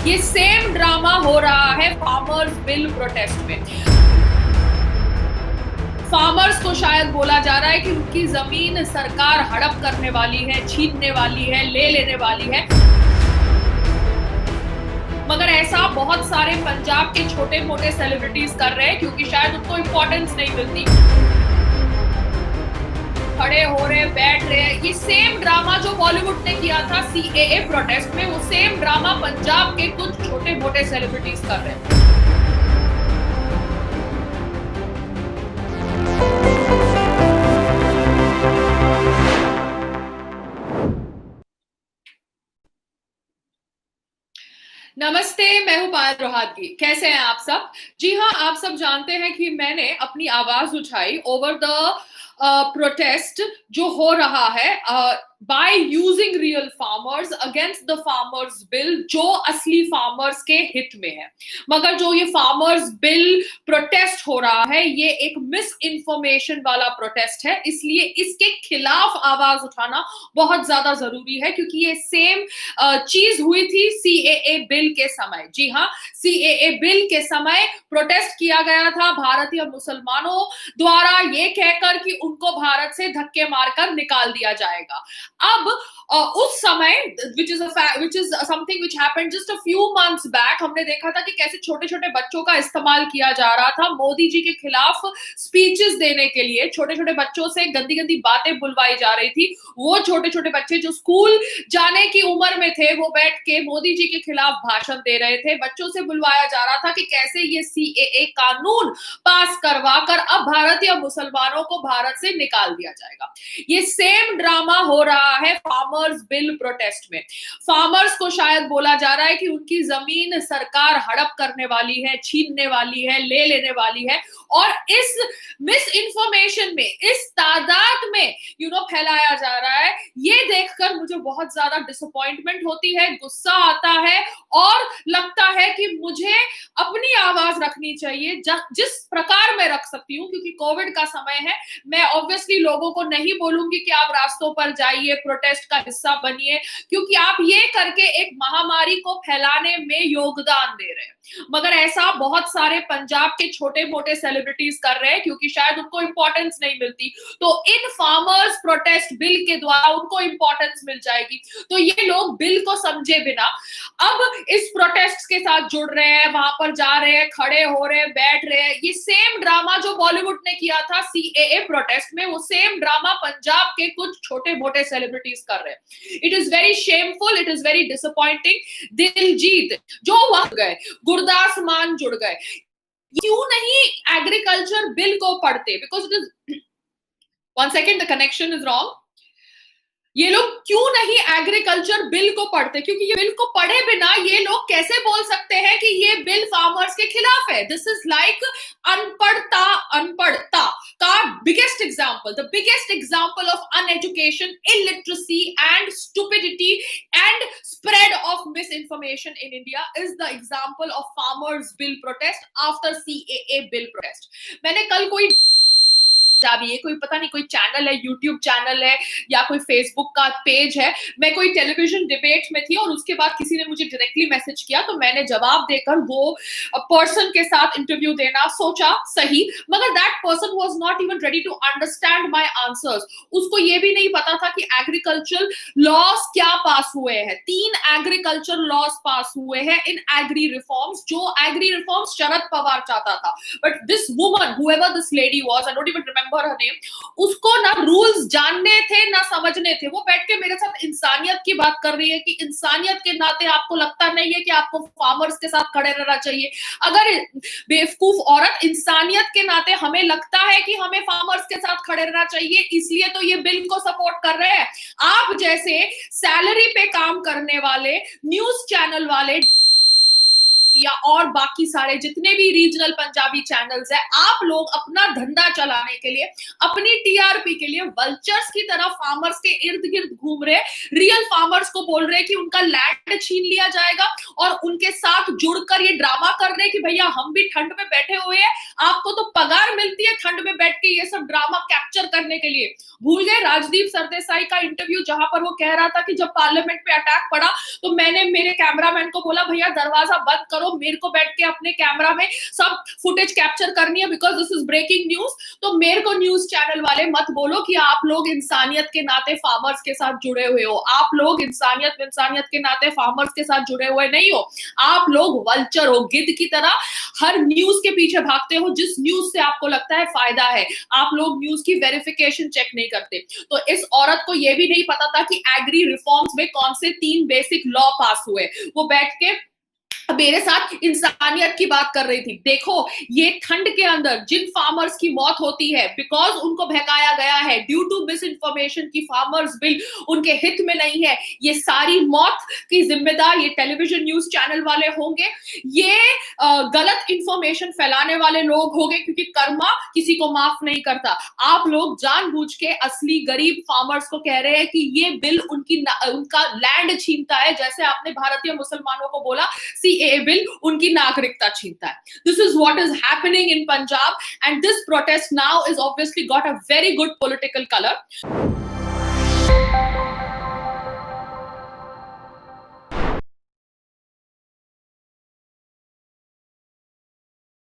ये same drama हो रहा है फार्मर्स बिल प्रोटेस्ट में। फार्मर्स को शायद बोला जा रहा है कि उनकी जमीन सरकार हड़प करने वाली है, छीनने वाली है, ले लेने वाली है। मगर ऐसा बहुत सारे पंजाब के छोटे मोटे सेलिब्रिटीज कर रहे हैं क्योंकि शायद उनको इंपॉर्टेंस नहीं मिलती। खड़े हो रहे, बैठ रहे, ये सेम ड्रामा जो बॉलीवुड ने किया था सीएए प्रोटेस्ट में, वो सेम ड्रामा पंजाब के कुछ छोटे मोटे सेलिब्रिटीज कर रहे हैं। नमस्ते, मैं हूं पायल रोहातगी। कैसे हैं आप सब? जी हाँ, आप सब जानते हैं कि मैंने अपनी आवाज उठाई ओवर द प्रोटेस्ट जो हो रहा है by using real farmers against the farmers bill जो असली फार्मर्स के हित में है। मगर जो ये फार्मर्स बिल प्रोटेस्ट हो रहा है ये एक मिस इन्फॉर्मेशन वाला प्रोटेस्ट है, इसलिए इसके खिलाफ आवाज उठाना बहुत ज्यादा जरूरी है क्योंकि ये सेम चीज हुई थी सीएए बिल के समय। जी हाँ, सीएए बिल के समय प्रोटेस्ट किया गया था भारतीय मुसलमानों द्वारा ये कहकर कि उनको भारत से धक्के मारकर निकाल दिया जाएगा। अब उस समय which is something which happened just a few months back, हमने देखा था कि कैसे छोटे छोटे बच्चों का इस्तेमाल किया जा रहा था मोदी जी के खिलाफ स्पीचेस देने के लिए। छोटे छोटे बच्चों से गंदी गंदी बातें बुलवाई जा रही थी। वो छोटे छोटे बच्चे जो स्कूल जाने की उम्र में थे वो बैठ के मोदी जी के खिलाफ भाषण दे रहे थे। बच्चों से बुलवाया जा रहा था कि कैसे ये सीएए कानून पास करवा कर अब भारतीय मुसलमानों को भारत से निकाल दिया जाएगा। ये सेम ड्रामा हो रहा है फार्मर्स बिल प्रोटेस्ट में। फार्मर्स को शायद बोला जा रहा है कि उनकी जमीन सरकार हड़प करने वाली है, छीनने वाली है, ले लेने वाली है, और इस मिस इन्फॉर्मेशन में, इस तादाद में फैलाया जा रहा है। ये देखकर मुझे बहुत ज्यादा डिसअपॉइंटमेंट होती है, गुस्सा आता है और लगता है कि मुझे अपनी आवाज रखनी चाहिए जिस प्रकार मैं रख सकती हूँ, क्योंकि कोविड का समय है। मैं ऑब्वियसली लोगों को नहीं बोलूंगी कि आप रास्तों पर जाइए, प्रोटेस्ट का हिस्सा बनिए, क्योंकि आप ये करके एक महामारी को फैलाने में योगदान दे रहे हैं। मगर ऐसा बहुत सारे पंजाब के छोटे मोटे सेलिब्रिटीज कर रहे हैं क्योंकि शायद उनको इंपॉर्टेंस नहीं मिलती, तो इन फार्मर्स प्रोटेस्ट बिल के द्वारा उनको इंपॉर्टेंस मिल जाएगी। तो ये लोग बिल को समझे बिना अब इस प्रोटेस्ट के साथ जुड़ रहे हैं, वहां पर जा रहे हैं, खड़े हो रहे हैं, बैठ रहे हैं। ये सेम ड्रामा जो बॉलीवुड ने किया था सीएए प्रोटेस्ट में, वो सेम ड्रामा पंजाब के कुछ छोटे मोटे सेलिब्रिटीज कर रहे हैं। It is very shameful, it is very disappointing. Diljit जो वहां गए, गुरदास मान जुड़ गए, क्यों नहीं एग्रीकल्चर बिल को पढ़ते? Because it is, one second, the connection is wrong. ये लोग क्यों नहीं एग्रीकल्चर बिल को पढ़ते? क्योंकि ये बिल को पढ़े बिना ये लोग कैसे बोल सकते हैं कि ये बिल फार्मर्स के खिलाफ है? दिस इज लाइक अनपढ़ता का biggest example, the biggest example of uneducation, illiteracy and stupidity and spread of misinformation in India is the example of farmers bill protest after CAA bill protest. मैंने कल कोई ये कोई पता नहीं कोई चैनल है, यूट्यूब चैनल है या कोई फेसबुक का पेज है, मैं कोई टेलीविजन डिबेट में थी और उसके बाद किसी ने मुझे डायरेक्टली मैसेज किया, तो मैंने जवाब देकर वो पर्सन के साथ इंटरव्यू देना सोचा सही, मगर that person was not even ready to understand my answers. उसको ये भी नहीं पता था कि एग्रीकल्चर लॉस क्या पास हुए हैं। 3 एग्रीकल्चर लॉस पास हुए हैं इन एग्री रिफॉर्म्स, जो एग्री रिफॉर्म्स शरद पवार चाहता था। But this woman, whoever this lady was, I don't even remember her name, उसको ना रूल्स जानने थे ना समझने थे। वो बैठ के मेरे साथ इंसानियत की बात कर रही है कि इंसानियत के नाते आपको लगता नहीं है कि आपको फार्मर्स के साथ खड़े रहना चाहिए। अगर बेवकूफ औरत, इंसानियत के नाते हमें लगता है कि हमें फार्मर्स के साथ खड़े रहना चाहिए, इसलिए तो ये बिल को सपोर्ट कर रहे हैं। आप जैसे सैलरी पे काम करने वाले न्यूज चैनल वाले या और बाकी सारे जितने भी रीजनल पंजाबी चैनल्स है, आप लोग अपना धंधा चलाने के लिए, अपनी टीआरपी के लिए वल्चर्स की तरह फार्मर्स के इर्द गिर्द घूम रहे, रियल फार्मर्स को बोल रहे कि उनका लैंड छीन लिया जाएगा, और उनके साथ जुड़कर ये ड्रामा कर रहे कि भैया हम भी ठंड में बैठे हुए हैं, आपको तो पगार मिलती है ठंड में बैठ के ये सब ड्रामा कैप्चर करने के लिए। भूल गए राजदीप सरदेसाई का इंटरव्यू, जहां पर वो कह रहा था कि जब पार्लियामेंट पे अटैक पड़ा तो मैंने मेरे कैमरामैन को बोला भैया दरवाजा बंद करो, मेरे को बैठ के अपने कैमरा में सब फुटेज कैप्चर करनी है because this is breaking news. तो मेरे को न्यूज चैनल वाले मत बोलो कि आप लोग इंसानियत के नाते फार्मर्स के साथ जुड़े हुए हो। आप लोग इंसानियत के नाते फार्मर्स के साथ जुड़े हुए नहीं हो, आप लोग वल्चर हो, गिद्ध की तरह हर न्यूज के पीछे भागते हो जिस न्यूज से आपको लगता है फायदा है। आप लोग न्यूज की वेरिफिकेशन चेक नहीं करते। तो इस औरत को यह भी नहीं पता था कि एग्री रिफॉर्म्स में कौन से 3 बेसिक लॉ पास हुए। वो बैठ के मेरे साथ इंसानियत की बात कर रही थी। देखो ये ठंड के अंदर जिन फार्मर्स की मौत होती है बिकॉज उनको बहकाया गया है ड्यू टू मिस इन्फॉर्मेशन की फार्मर्स बिल उनके हित में नहीं है, ये सारी मौत की जिम्मेदार ये टेलीविजन न्यूज चैनल वाले होंगे, ये गलत इंफॉर्मेशन फैलाने वाले लोग होंगे, क्योंकि कर्मा किसी को माफ नहीं करता। आप लोग जानबूझ के असली गरीब फार्मर्स को कह रहे हैं कि ये बिल उनका लैंड छीनता है, जैसे आपने भारतीय मुसलमानों को बोला CAA bill उनकी नागरिकता छीनता है। This is what is happening in Punjab, and this protest now is obviously got a very good political color.